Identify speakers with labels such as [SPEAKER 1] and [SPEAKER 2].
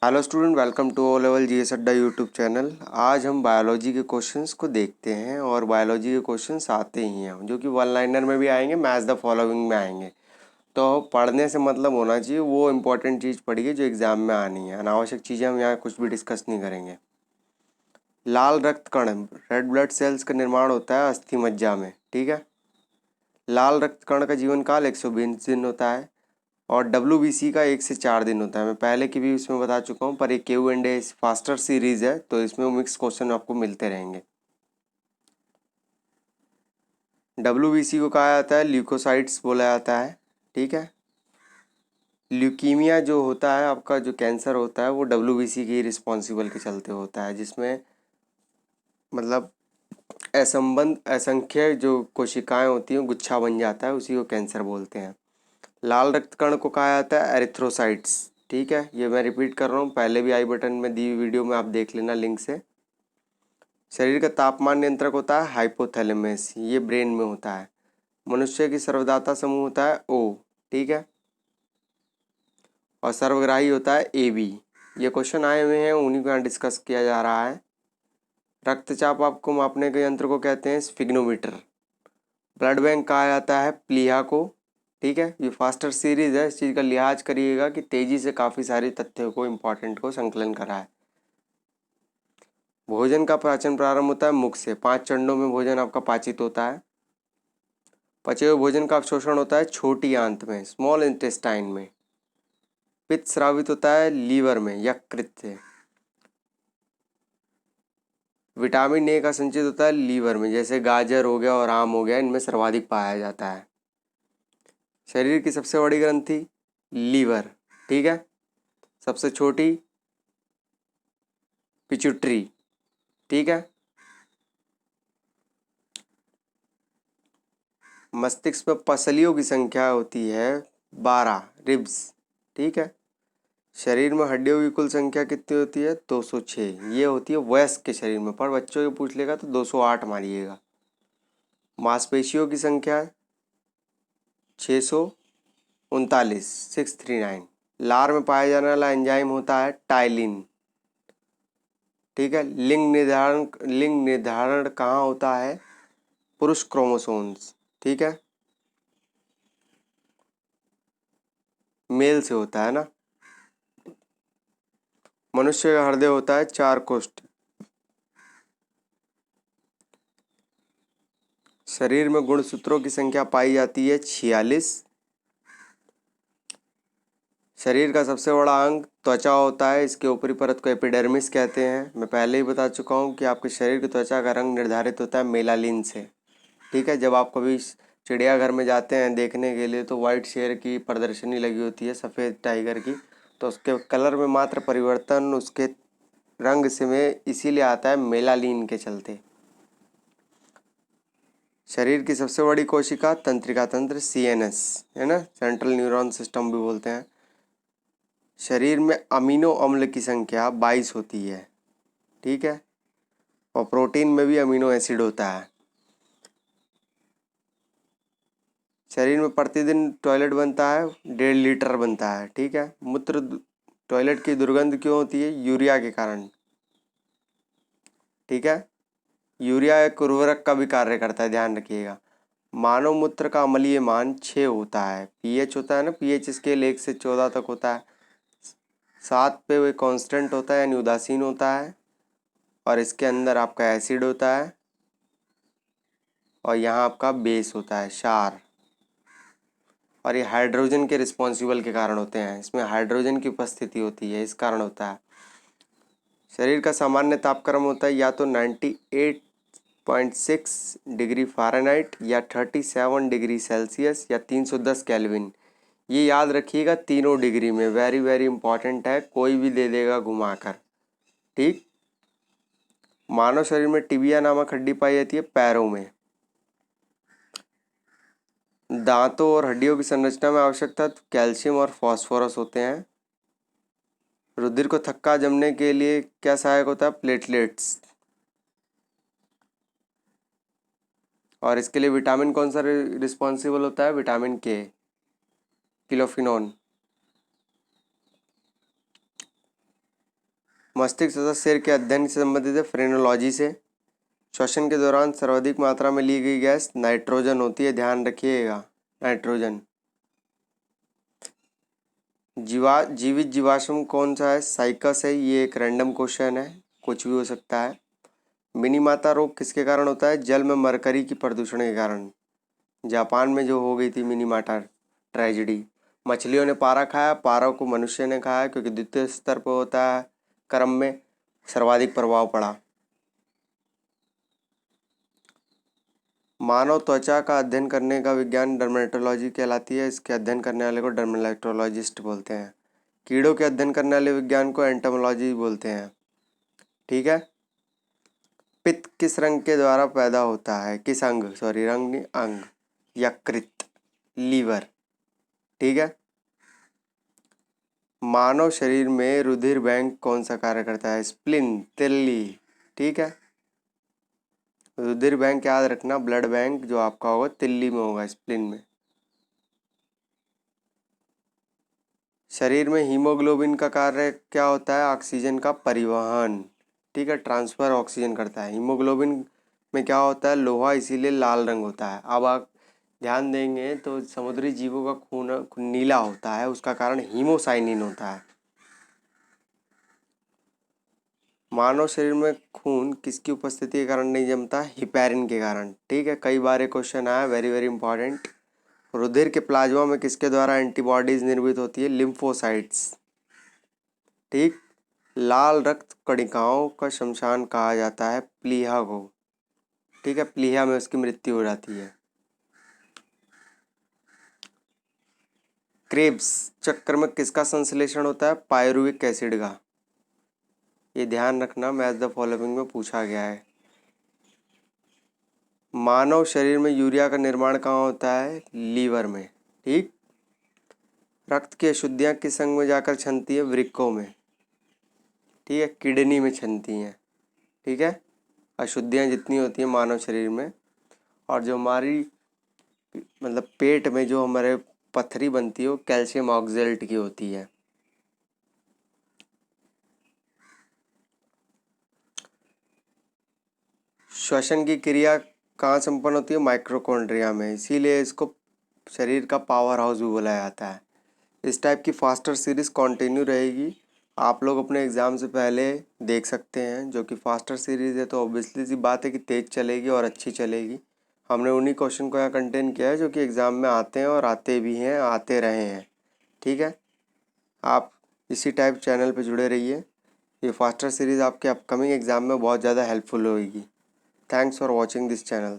[SPEAKER 1] Hello student, welcome to O level GS Adda YouTube channel. आज हम biology के questions को देखते हैं और बायोलॉजी के क्वेश्चंस आते ही हैं जो कि वन लाइनर में भी आएंगे, मैच द फॉलोइंग में आएंगे। तो पढ़ने से मतलब होना चाहिए, वो इम्पोर्टेंट चीज़ पढ़िए जो एग्ज़ाम में आनी है। अनावश्यक चीज़ें हम यहाँ कुछ भी डिस्कस नहीं करेंगे। लाल रक्त कण, रेड ब्लड सेल्स का निर्माण होता है अस्थि मज्जा में, ठीक है। लाल रक्त कण का जीवन काल 120 दिन होता है और WBC का 1 से 4 दिन होता है। मैं पहले की भी उसमें बता चुका हूँ, पर एक Q&A फास्टर सीरीज है तो इसमें मिक्स क्वेश्चन आपको मिलते रहेंगे। WBC को कहा जाता है ल्यूकोसाइट्स बोला जाता है, ठीक है। ल्यूकीमिया जो होता है आपका, जो कैंसर होता है, वो WBC की रिस्पॉन्सिबल के चलते होता है, जिसमें मतलब असंख्य जो कोशिकाएं होती हैं गुच्छा बन जाता है, उसी को कैंसर बोलते हैं। लाल रक्त कण को कहा जाता है एरिथ्रोसाइट्स, ठीक है। ये मैं रिपीट कर रहा हूँ, पहले भी आई बटन में दी वीडियो में आप देख लेना लिंक से। शरीर का तापमान नियंत्रक होता है हाइपोथैलेमस, ये ब्रेन में होता है। मनुष्य की सर्वदाता समूह होता है O, ठीक है। और सर्वग्राही होता है AB। ये क्वेश्चन आए हुए हैं, उन्हीं को यहाँ डिस्कस किया जा रहा है। रक्तचाप आपको मापने के यंत्र को कहते हैं स्फिग्नोमीटर। ब्लड बैंक कहा जाता है प्लीहा को, ठीक है। ये फास्टर सीरीज है, इस चीज़ का लिहाज करिएगा कि तेजी से काफ़ी सारे तथ्यों को, इंपॉर्टेंट को संकलन करा है। भोजन का पाचन प्रारंभ होता है मुख से, 5 चरणों में भोजन आपका पाचित होता है। पचे हुए भोजन का अवशोषण होता है छोटी आंत में, स्मॉल इंटेस्टाइन में। पित्त स्रावित होता है लीवर में, यकृत से। विटामिन ए का संचित होता है लीवर में, जैसे गाजर हो गया और आम हो गया, इनमें सर्वाधिक पाया जाता है। शरीर की सबसे बड़ी ग्रंथि लीवर, ठीक है। सबसे छोटी पिट्यूटरी, ठीक है। मस्तिष्क में पसलियों की संख्या होती है 12 रिब्स, ठीक है। शरीर में हड्डियों की कुल संख्या कितनी होती है 206। ये होती है वयस्क के शरीर में, पर बच्चों के पूछ लेगा तो 208 मारिएगा। मांसपेशियों की संख्या 639, 639। लार में पाया जाने वाला एंजाइम होता है टाइलिन, ठीक है। लिंग निर्धारण कहाँ होता है, पुरुष क्रोमोसोम्स, ठीक है, मेल से होता है ना। मनुष्य का हृदय होता है 4 कोष्ठ। शरीर में गुणसूत्रों की संख्या पाई जाती है 46। शरीर का सबसे बड़ा अंग त्वचा होता है, इसके ऊपरी परत को एपिडर्मिस कहते हैं। मैं पहले ही बता चुका हूँ कि आपके शरीर की त्वचा का रंग निर्धारित होता है मेलानिन से, ठीक है। जब आप कभी चिड़ियाघर में जाते हैं देखने के लिए तो वाइट शेर की प्रदर्शनी लगी होती है, सफ़ेद टाइगर की, तो उसके कलर में मात्र परिवर्तन उसके रंग से में इसीलिए आता है मेलानिन के चलते। शरीर की सबसे बड़ी कोशिका तंत्रिका तंत्र CNS है ना, सेंट्रल न्यूरॉन सिस्टम भी बोलते हैं। शरीर में अमीनो अम्ल की संख्या 22 होती है, ठीक है। और प्रोटीन में भी अमीनो एसिड होता है। शरीर में प्रतिदिन टॉयलेट बनता है 1.5 लीटर बनता है, ठीक है। मूत्र टॉयलेट की दुर्गंध क्यों होती है, यूरिया के कारण, ठीक है। यूरिया एक उर्वरक का भी कार्य करता है, ध्यान रखिएगा। मानव मूत्र का अम्लीय मान 6 होता है। pH होता है ना, pH स्केल 1 से 14 तक होता है। 7 पे वो कांस्टेंट होता है यानी उदासीन होता है। और इसके अंदर आपका एसिड होता है और यहाँ आपका बेस होता है क्षार। और ये हाइड्रोजन के रिस्पॉन्सिबल के कारण होते हैं, इसमें हाइड्रोजन की उपस्थिति होती है, इस कारण होता है। शरीर का सामान्य तापक्रम होता है या तो 98.6 डिग्री फ़ारेनहाइट या 37 डिग्री सेल्सियस या 310 केल्विन। ये याद रखिएगा, तीनों डिग्री में, वेरी वेरी इंपॉर्टेंट है, कोई भी दे देगा घुमाकर, ठीक। मानव शरीर में टिबिया नामक हड्डी पाई जाती है पैरों में। दांतों और हड्डियों की संरचना में आवश्यक तत्व कैल्शियम और फास्फोरस होते हैं। रुधिर को थक्का जमने के लिए क्या सहायक होता है, प्लेटलेट्स। और इसके लिए विटामिन कौन सा रिस्पॉन्सिबल होता है, विटामिन के, क्लोफिनॉन। मस्तिष्क तथा सिर के अध्ययन से संबंधित है, फ्रेनोलॉजी से। श्वसन के दौरान सर्वाधिक मात्रा में ली गई गैस नाइट्रोजन होती है, ध्यान रखिएगा, नाइट्रोजन। जीवित जीवाश्म कौन सा है? साइकस है। ये एक रैंडम क्वेश्चन है, कुछ भी हो सकता है। मिनीमाता रोग किसके कारण होता है? जल में मरकरी की प्रदूषण के कारण। जापान में जो हो गई थी मिनीमाता ट्रेजिडी। मछलियों ने पारा खाया, पारा को मनुष्य ने खाया क्योंकि द्वितीय स्तर पर होता है, क्रम में सर्वाधिक प्रभाव पड़ा। मानव त्वचा का अध्ययन करने का विज्ञान डर्मेटोलॉजी कहलाती है। इसके अध्ययन करने वाले को डर्मेटोलॉजिस्ट बोलते हैं। कीड़ों के अध्ययन करने वाले विज्ञान को एंटोमोलॉजी बोलते हैं। ठीक है। पित्त किस रंग के द्वारा पैदा होता है? किस अंग, सॉरी रंग नहीं, अंग। यकृत, लीवर। ठीक है। मानव शरीर में रुधिर बैंक कौन सा कार्य करता है? स्प्लिन, तिल्ली। ठीक है। रुधिर बैंक याद रखना, ब्लड बैंक जो आपका होगा तिल्ली में होगा, स्प्लिन में। शरीर में हीमोग्लोबिन का कार्य क्या होता है? ऑक्सीजन का परिवहन। ठीक है, ट्रांसफर ऑक्सीजन करता है। हीमोग्लोबिन में क्या होता है? लोहा, इसीलिए लाल रंग होता है। अब आप ध्यान देंगे तो समुद्री जीवों का खून नीला होता है, उसका कारण हीमोसाइनिन होता है। मानव शरीर में खून किसकी उपस्थिति के कारण नहीं जमता? हिपैरिन के कारण। ठीक है, कई बार ये क्वेश्चन आया, वेरी वेरी इंपॉर्टेंट। रुधिर के प्लाज्मा में किसके द्वारा एंटीबॉडीज निर्मित होती है? लिम्फोसाइट्स। ठीक। लाल रक्त कणिकाओं का शमशान कहा जाता है प्लीहा को। ठीक है, प्लीहा में उसकी मृत्यु हो जाती है। क्रेब्स चक्र में किसका संश्लेषण होता है? पायरुविक एसिड का। ये ध्यान रखना, मैच द फॉलोइंग में पूछा गया है। मानव शरीर में यूरिया का निर्माण कहाँ होता है? लीवर में। ठीक। रक्त की अशुद्धियाँ किस अंग में जाकर छनती है? वृक्कों में। ठीक है, किडनी में छनती हैं। ठीक है, अशुद्धियाँ जितनी होती हैं मानव शरीर में, और जो हमारी मतलब पेट में जो हमारे पथरी बनती है वो कैल्शियम ऑक्जेल्ट की होती है। श्वसन की क्रिया कहाँ संपन्न होती है? माइक्रोकॉन्ड्रिया में, इसीलिए इसको शरीर का पावर हाउस भी बोला जाता है। इस टाइप की फास्टर सीरीज कंटिन्यू रहेगी, आप लोग अपने एग्ज़ाम से पहले देख सकते हैं। जो कि फास्टर सीरीज़ है तो ऑब्वियसली सी बात है कि तेज़ चलेगी और अच्छी चलेगी। हमने उन्हीं क्वेश्चन को यहाँ कंटेन किया है जो कि एग्ज़ाम में आते हैं और आते भी हैं, आते रहे हैं। ठीक है, आप इसी टाइप चैनल पे जुड़े रहिए। ये फास्टर सीरीज़ आपके अपकमिंग एग्ज़ाम में बहुत ज़्यादा हेल्पफुल होगी। Thanks for watching this channel.